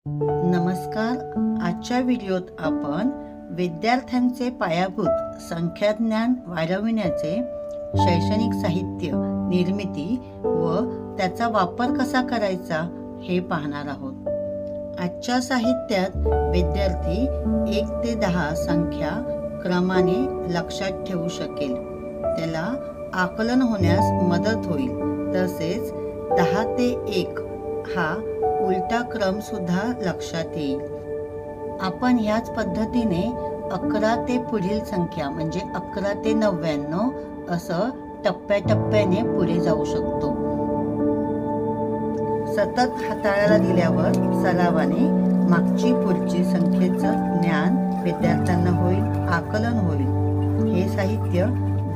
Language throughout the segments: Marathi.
नमस्कार. आजच्या व्हिडिओत आपण विद्यार्थ्यांचे पायाभूत संख्याज्ञान वाढविण्याचे शैक्षणिक साहित्य निर्मिती व त्याचा वापर कसा करायचा हे पाहणार आहोत. आजच्या साहित्यात विद्यार्थी 1 ते 10 संख्या क्रमाने लक्षात ठेवू शकेल, त्याला आकलन होण्यास मदत होईल. तसेच 10 ते 1 हा उलटा क्रम सुद्धा लक्षात येईल. आपण ह्याच पद्धतीने 11 ते पुढील संख्या म्हणजे 11 ते 99 असं टप्प्याटप्प्याने पुढे जाऊ शकतो. सतत हाताळायला दिल्यावर सरावाने मागची पुढची संख्येचं ज्ञान विद्यार्थ्यांना होईल, आकलन होईल. हे साहित्य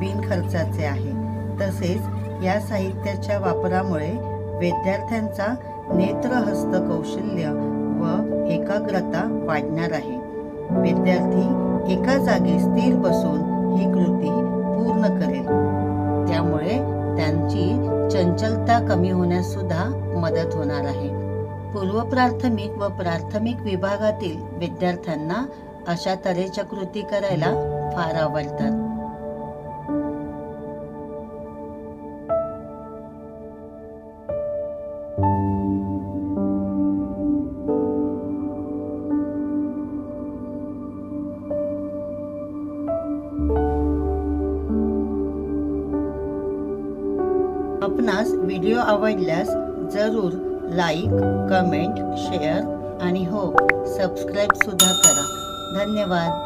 बिनखर्चाचे आहे. तसेच या साहित्याच्या वापरामुळे विद्यार्थ्यांचा नेत्रहस्त कौशल्य व एकाग्रता वाढणार आहे. विद्यार्थी एका जागी स्थिर बसून ही कृती पूर्ण करेल. त्यामुळे त्यांची चंचलता कमी होण्यास सुद्धा मदत होणार आहे. पूर्व प्राथमिक व प्राथमिक विभागातील विद्यार्थ्यांना अशा तऱ्हेच्या कृती करायला फार आवडतात. आपणास व्हिडिओ आवडल्यास जरूर लाईक, कमेंट, शेअर आणि हो सबस्क्राईब सुद्धा करा. धन्यवाद.